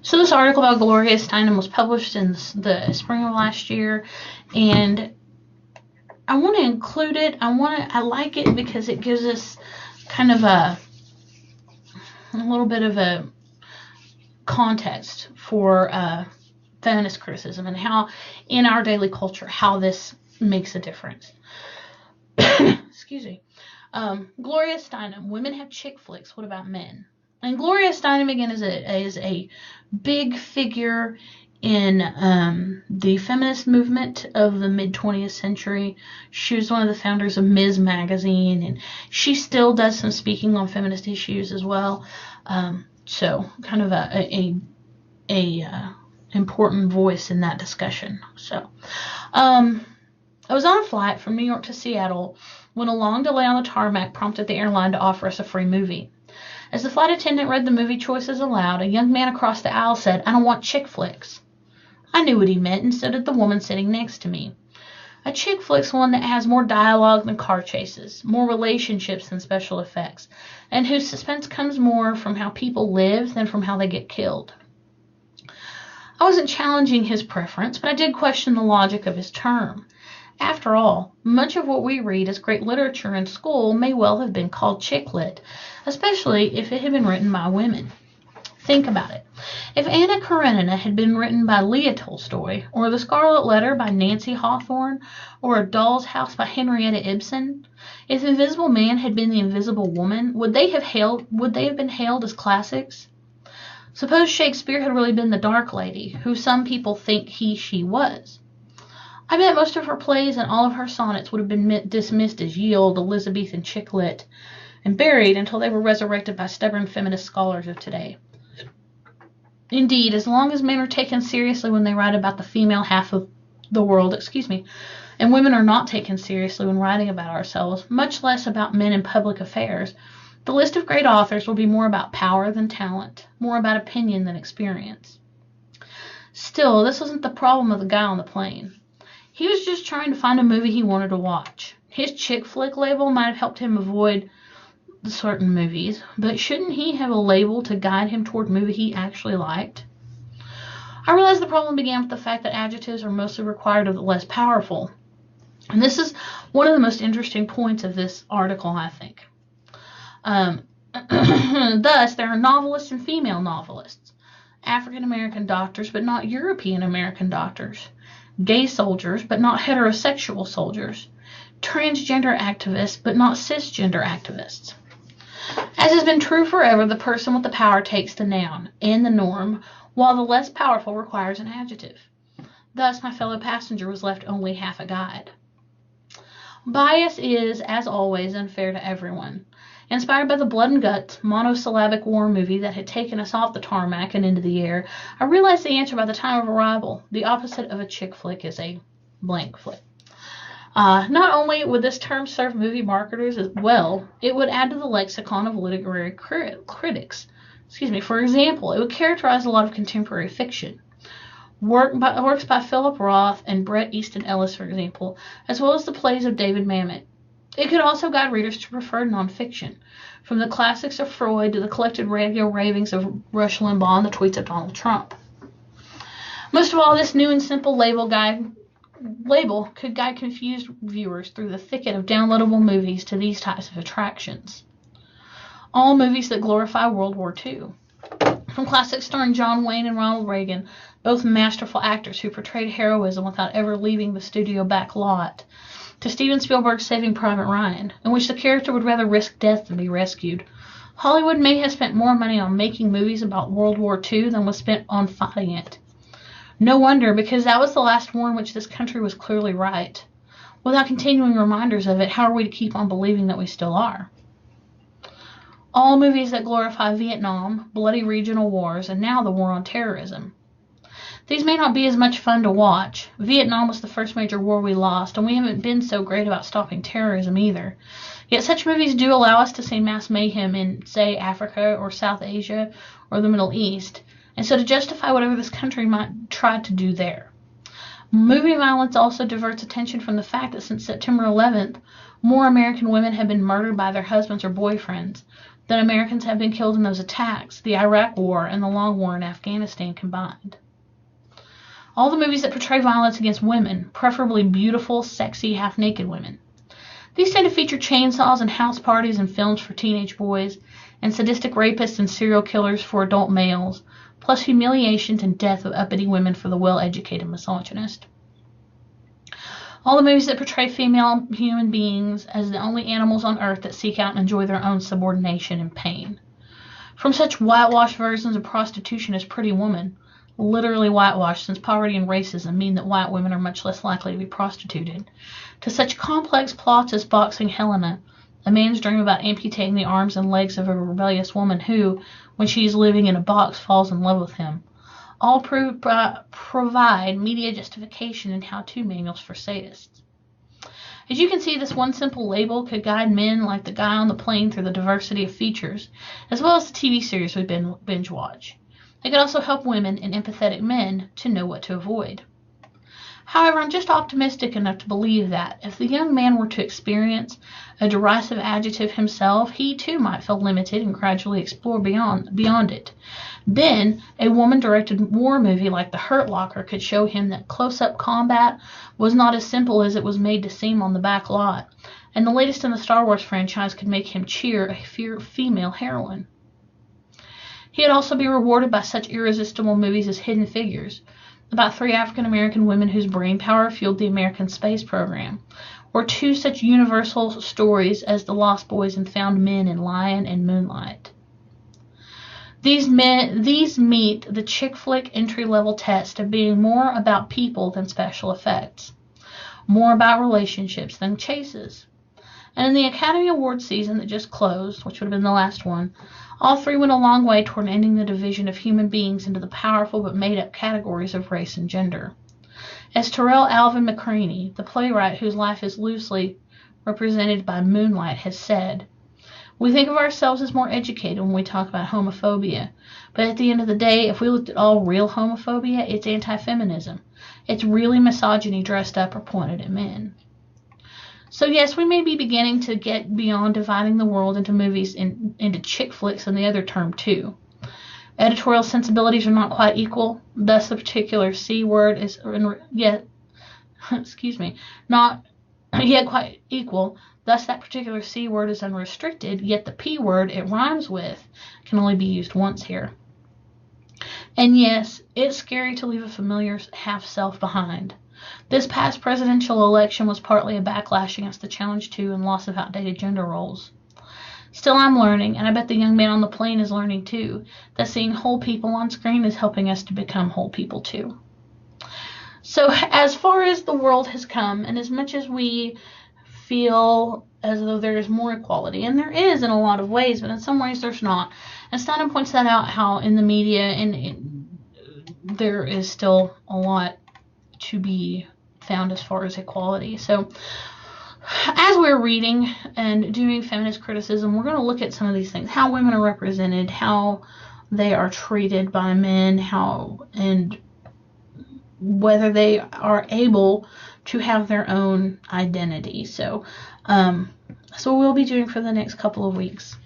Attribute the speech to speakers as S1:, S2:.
S1: So this article about Gloria Steinem was published in the spring of last year, and I want to include it. I like it because it gives us kind of a little bit of a context for feminist criticism and how in our daily culture how this makes a difference. Excuse me. Gloria Steinem, women have chick flicks. What about men? And Gloria Steinem again is a big figure in the feminist movement of the mid 20th century. She was one of the founders of Ms. Magazine, and she still does some speaking on feminist issues as well. So kind of a important voice in that discussion. So I was on a flight from New York to Seattle when a long delay on the tarmac prompted the airline to offer us a free movie. As the flight attendant read the movie choices aloud, a young man across the aisle said, "I don't want chick flicks." I knew what he meant, and so did the woman sitting next to me. A chick flick's one that has more dialogue than car chases, more relationships than special effects, and whose suspense comes more from how people live than from how they get killed. I wasn't challenging his preference, but I did question the logic of his term. After all, much of what we read as great literature in school may well have been called chick lit, especially if it had been written by women. Think about it. If Anna Karenina had been written by Leah Tolstoy, or The Scarlet Letter by Nancy Hawthorne, or A Doll's House by Henrietta Ibsen, if Invisible Man had been The Invisible Woman, would they have been hailed as classics? Suppose Shakespeare had really been the Dark Lady, who some people think she was. I bet most of her plays and all of her sonnets would have been dismissed as ye olde Elizabethan chick lit, and buried until they were resurrected by stubborn feminist scholars of today. Indeed, as long as men are taken seriously when they write about the female half of the world, and women are not taken seriously when writing about ourselves, much less about men in public affairs, the list of great authors will be more about power than talent, more about opinion than experience. Still, this wasn't the problem of the guy on the plane. He was just trying to find a movie he wanted to watch. His chick flick label might have helped him avoid certain movies, but shouldn't he have a label to guide him toward a movie he actually liked? I realize the problem began with the fact that adjectives are mostly required of the less powerful. And this is one of the most interesting points of this article, I think. Thus, there are novelists and female novelists, African American doctors but not European American doctors, gay soldiers but not heterosexual soldiers, transgender activists but not cisgender activists. As has been true forever, the person with the power takes the noun and the norm, while the less powerful requires an adjective. Thus, my fellow passenger was left only half a guide. Bias is, as always, unfair to everyone. Inspired by the blood and guts monosyllabic war movie that had taken us off the tarmac and into the air, I realized the answer by the time of arrival. The opposite of a chick flick is a blank flick. Not only would this term serve movie marketers as well, it would add to the lexicon of literary critics. For example, it would characterize a lot of contemporary fiction. Works by Philip Roth and Bret Easton Ellis, for example, as well as the plays of David Mamet. It could also guide readers to preferred nonfiction, from the classics of Freud to the collected radio ravings of Rush Limbaugh and the tweets of Donald Trump. Most of all, this new and simple label could guide confused viewers through the thicket of downloadable movies to these types of attractions. All movies that glorify World War II. From classics starring John Wayne and Ronald Reagan, both masterful actors who portrayed heroism without ever leaving the studio back lot, to Steven Spielberg's Saving Private Ryan, in which the character would rather risk death than be rescued. Hollywood may have spent more money on making movies about World War II than was spent on fighting it. No wonder, because that was the last war in which this country was clearly right. Without continuing reminders of it, how are we to keep on believing that we still are? All movies that glorify Vietnam, bloody regional wars, and now the war on terrorism. These may not be as much fun to watch. Vietnam was the first major war we lost, and we haven't been so great about stopping terrorism either. Yet such movies do allow us to see mass mayhem in, say, Africa or South Asia or the Middle East, and so to justify whatever this country might try to do there. Movie violence also diverts attention from the fact that since September 11th, more American women have been murdered by their husbands or boyfriends that Americans have been killed in those attacks, the Iraq War, and the long war in Afghanistan combined. All the movies that portray violence against women, preferably beautiful, sexy, half-naked women. These tend to feature chainsaws and house parties and films for teenage boys, and sadistic rapists and serial killers for adult males, plus humiliations and death of uppity women for the well-educated misogynist. All the movies that portray female human beings as the only animals on earth that seek out and enjoy their own subordination and pain. From such whitewashed versions of prostitution as Pretty Woman, literally whitewashed since poverty and racism mean that white women are much less likely to be prostituted, to such complex plots as Boxing Helena, a man's dream about amputating the arms and legs of a rebellious woman who, when she is living in a box, falls in love with him. All provide media justification and how-to manuals for sadists. As you can see, this one simple label could guide men like the guy on the plane through the diversity of features, as well as the TV series we binge watch. It could also help women and empathetic men to know what to avoid. However, I'm just optimistic enough to believe that if the young man were to experience a derisive adjective himself, he too might feel limited and gradually explore beyond it. Then, a woman-directed war movie like The Hurt Locker could show him that close-up combat was not as simple as it was made to seem on the back lot, and the latest in the Star Wars franchise could make him cheer a female heroine. He'd also be rewarded by such irresistible movies as Hidden Figures, about 3 African-American women whose brainpower fueled the American space program, or 2 such universal stories as The Lost Boys and Found Men in Lion and Moonlight. These meet the chick flick entry-level test of being more about people than special effects, more about relationships than chases. And in the Academy Awards season that just closed, which would have been the last one, all 3 went a long way toward ending the division of human beings into the powerful but made-up categories of race and gender. As Terrell Alvin McCraney, the playwright whose life is loosely represented by Moonlight, has said, "We think of ourselves as more educated when we talk about homophobia, but at the end of the day, if we looked at all real homophobia, it's anti-feminism. It's really misogyny dressed up or pointed at men." So yes, we may be beginning to get beyond dividing the world into movies into chick flicks and the other term too. Editorial sensibilities are not quite equal, thus the particular C word is not yet quite equal, thus that particular C word is unrestricted, yet the P word it rhymes with can only be used once here. And yes, it's scary to leave a familiar half-self behind. This past presidential election was partly a backlash against the challenge to and loss of outdated gender roles. Still, I'm learning, and I bet the young man on the plane is learning too, that seeing whole people on screen is helping us to become whole people too. So as far as the world has come, and as much as we feel as though there is more equality, and there is in a lot of ways, but in some ways there's not. And Steinem points that out, how in the media there is still a lot to be found as far as equality. So as we're reading and doing feminist criticism, we're going to look at some of these things, how women are represented, how they are treated by men, and whether they are able to have their own identity. So we'll be doing for the next couple of weeks.